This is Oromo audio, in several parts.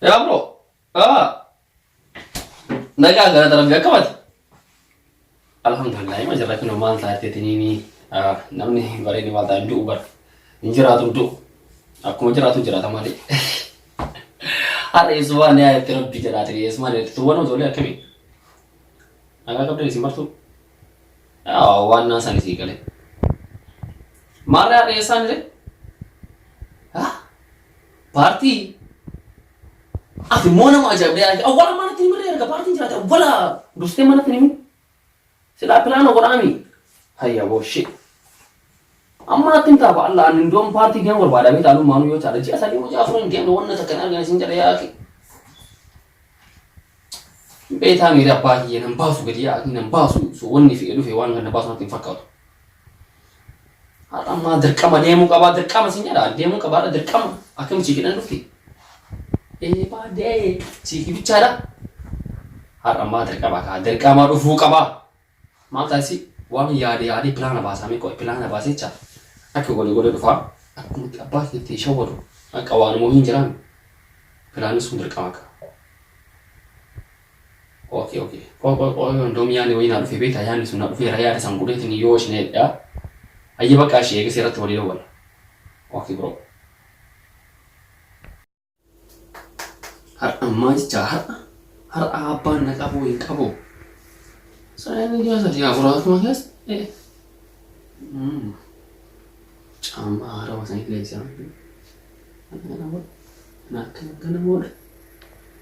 يا برو نجا غير درجة كمان الحمد لله ما جرى كنا ما نساعد تنيني نمني بريني ما تندو بر نجرا تندو aku mau jerat mali hari semua nih ayat terus bicara tadi semua nih tuan mau jual kami agak kapten isi martu warna sana sih kali marah hari sana deh party mau nama aja deh awal mana tim mereka party jerat awal doste mana tim sila pelan orang kami hayya boshi amma tinta ba Allah an ndom party gen war bada mi talu manu yo tare ji asali mo ja furan gen do wannan takana ga sin jare ya ki be ta mi da ba ki nan ba su gadi ya nan ba su so wonni fi rufe wannan na ba su tin fakka har amma dirkama ne mu ka ba dirkama sin jara de mu ka ba da dirkama akan ci gidan rufe ba de ci ki bicara har amma dirkama rufu ka ba ma ta si wani yade plan ba sami ko plan ba sai cha aku gole dufa aku apa ti shawado aka wani mo hinjiran plan sun dirka maka okay ko ndom yani wina rufe beta yani suna rufe raya da sangude tini yosh ne da ayi baka shi ga sirata wali wala okay bro har amma cha har apa na kabo saya ini dia saja aku rasa mas sama ada masa ini sih nah kan mau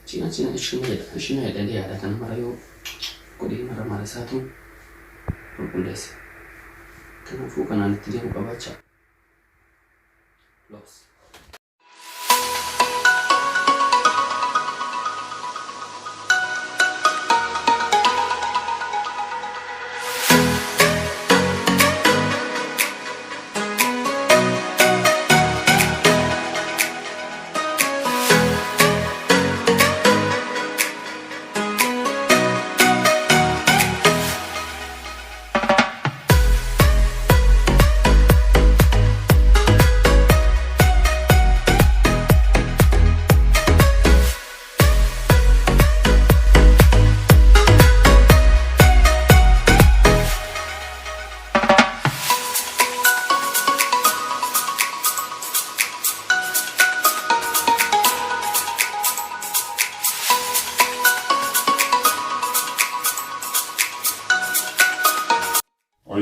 Cina Cina ada dia ada kan marayo kodi marah satu berkundas kan aku kan nanti dia buka baca los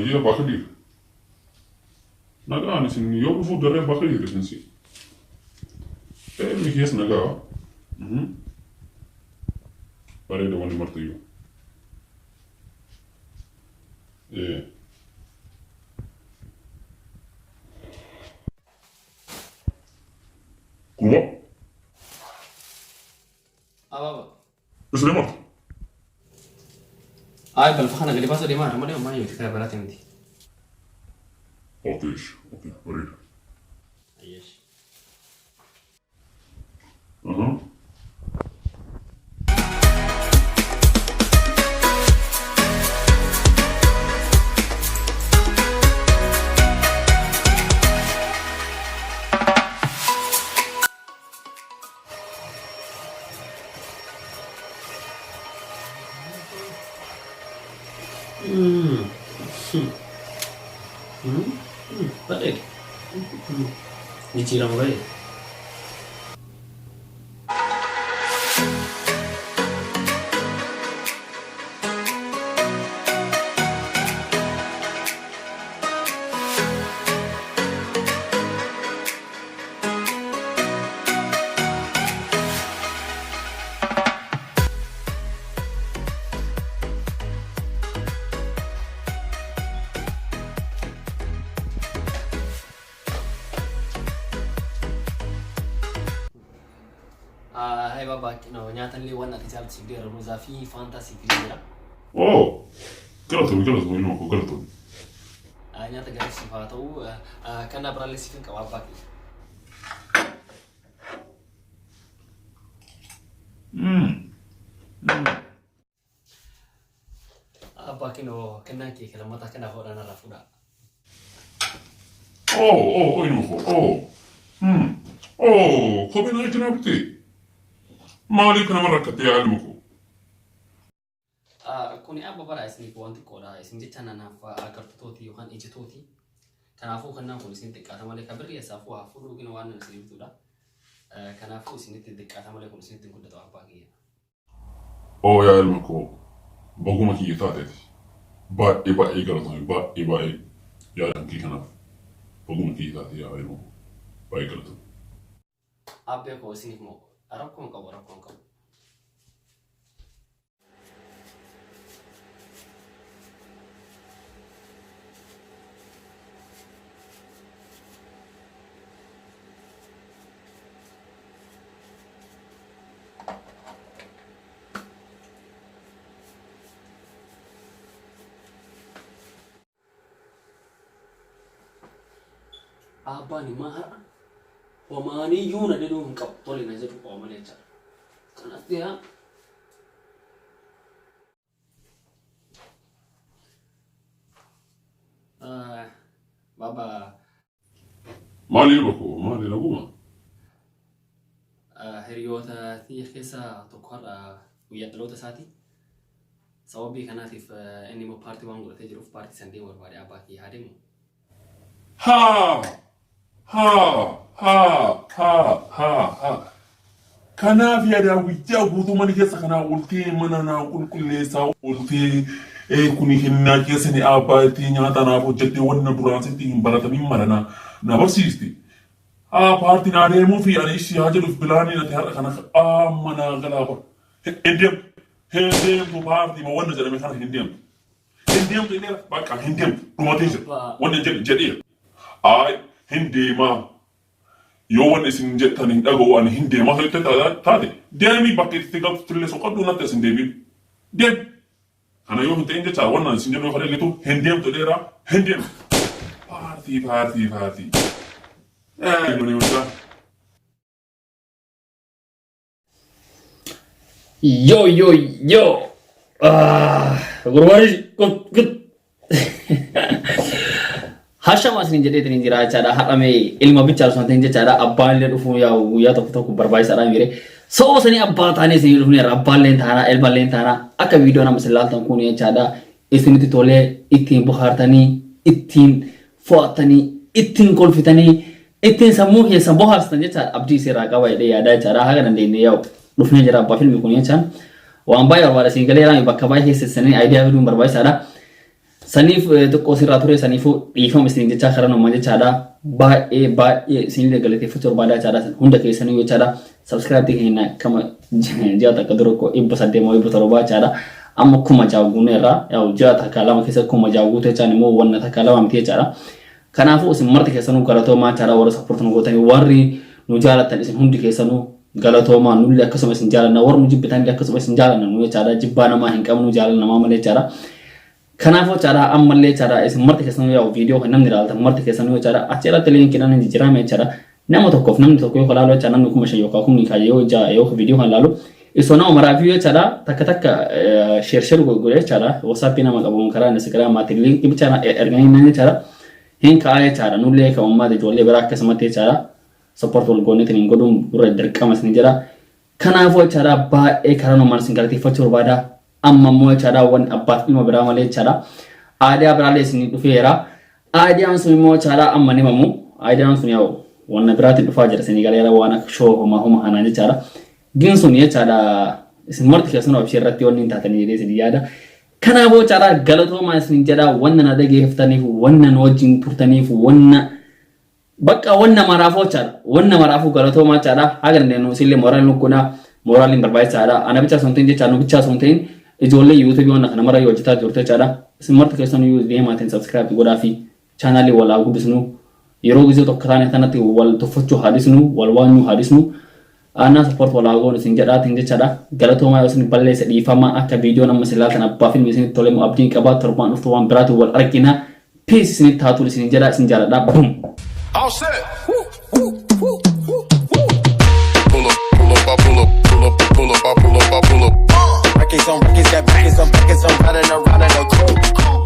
Iya bakal naga ani sin yo fu dare bakal sin si mi hies naga pare de wani martu yo kuma apa isle martu ay balfakhana gali basa di mana mana ma yuk kita berat ini اوكي اريد ايش Baik. Diciram baik. Hai baba kino nyatan li wana ti chalsi de roza fi fantasy filera كرهته إنه أكو كرهته nyata gari sifatou kana bralle sifin ka baba apa kino kena ki kala mata kana hora na rafuda إنه خبنا يتنابتي مالك أنا مرة كتير علمكم kuni abba bara isiniif wanti qoodha isin jecha nanaaf agartuutooti yookaan ijjitooti kanaafuu kannaan kun isin xiqqaata malee kabirri eessaafuu haafuu dhugina waan nan isin ibsudha kanaafuu isinitti xiqqaata malee kun isinitti guddatu abbaa kiyya. Oo yaa ilma koo baguma kiyya taateeti baay'ee galatoomi baay'ee yaadan kii kanaaf baguma kiyya taate yaa ilma koo baay'ee galatoomi. Abbee koo isiniif moo rakkoon qabu. Abbaan maara homaanii yuuna deduu hin qabu tole na jedhu qoomalee jira kanatti yaa baba maali ilma koo maali naguma hiriyoota keessa tokko har'a guyyaa dhaloota isaatii sababii kanaatiif inni immoo paartii waan godhatee jiruuf paartii san deemu barbaade abbaa kiyya haa deemu. Kanaaf yaada guyyaa guutuu mana keessa kanaa oltee mana naa qulqulleessaa oltee kuni kennaa keessa ni abbaatii nyaata naaf hojjettee wanna duraan sitti hin baratamin marana na barsiisti. Paartiin adeemuu fi ani ishii haa jedhuuf bilaanii nati har'a kana amma naa galaafa. Hin deemtu paartii ma wanna jedhame kana hin deemtu. Hin deemtu jedheera bakka hin deemtu dhumatee jira wanna jedheera. Ay hindema yoo waan isin jettan hin dhaga'u ani hindema hojjete taate deemi bakka itti galtu tillee soqaddu natti isin deebiin deem kana yoo hin ta'in jecha waan isin jennu fadhe leetu hindeemtu dheera hindeemtu paartii mani wajjaa Yo. Gurbaani good. Hasha masni jadi tini jira cara harame ilmu bicara soal tinggi cara abbaan le dufu ya tokko barbaachisaa dha mire so sani abbaa taane si dufu ne abbaan leen taana ilma leen taana akka video nama sallallahu kun ya cara isiniti tole ittiin buhartanii ittiin fo'atanii ittiin kolfitanii ittiin sammuu keessa boharstan jecha abdii seeraa qaba jedhee yaada cara haga dandeenya yaa'u dhufnee jira abbaa filmi kun jecha waan baay'ee barbaada siin galee raami bakka baay'ee keessatti idea fiduun barbaachisaa dha. Sanif tokko sirraa ture sanifu dhiifama isin jecha karaa nama jechaadha baay'ee isin galateeffachuu barbaada jechaadha hunda keessanii jechaadha subscribe keenya kama jaata akka dura ko ibba saddeemoo ibba torba jechaadha amma kuma jaaguuneerra yaa jaata akka lama keessa kuma jaaguute jechaan immoo wanna takka lama miti jechaadha kanaafuu isin marti keessanuu galatoomaa jechaadha warra support nu gootanii warri nu jaalatan isin hundi keessanuu galatoomaa nulli akkasuma isin jaalanna warri nu jibbitan akkasuma isin jaalanna nu jechaadha jibbaa namaa hin qabnu jaalanna namaa malee jechaadha. Kanaafuu cara ammallee cara isin marti keessanuu yaa'u video kan namni ilaaltan marti keessanuu cara achirratti linkiidhaan hin jijjiirame cara nama tokkoof namni tokko yoo ilaalu cara namni 5,000 yookaan 10,000 yoo jaa yoo video kan ilaalu isoo nama maraafii cara takka share godhee cara WhatsApp nama qabuun karaa Instagram maatiin link bicha erganii nan cara hin kaa'ee cara nullee kan ummata ijoollee biraa akkasumatti cara support wal goonetiin hin godhuun dura dirqama isin jira kanaafuu cara baay'ee karaa namaan isin galateeffachuu barbaada. Amma mo cara wan abbaat ilma biraa malee cara aadaa biraalee isin dhufeera aadaan sun immoo cara amma ni mamu aadaan sun yaa'u wanna biraatti dhufaa jira isin galeera waan akka shoo homa hanaan jechaadha gin sun jechaadha isin marti keessanuu abshee irratti wanni hin taatanii jedhee isin yaada kanaafuu cara galatoomaa isin jedha wanna na dhageeffataniif wanna na wajjin turtaniif wanna bakka wanna maraafuu galatoomaa cara haga dandeenyu isillee moraaliin barbaachisaadha ana bicha sontiin jecha nu bicha sontiin ijoollee YouTube waan kana mara yoo hojjetaa jirtu jechaadha isin marti keessanuu yoo deemaatiin subscribe godhaa fi channel wal guddisnu yeroo gisee tokko taane kanatti wal tuffachuu haadisnu wal waanyu haadisnu ana support wal goon isin jedhaatiin jechaadha galatoomaa yoo isin balleessa dhiifama akka video nama silaaltan abbaa filmi isin tole mu abdiin qabaa torbaan dhuftu waan biraatu wal argina peace isin taatu isin jedha isin jaaladha boom all set pull up. Records on records, got records on records, I'm riding around in a coupe.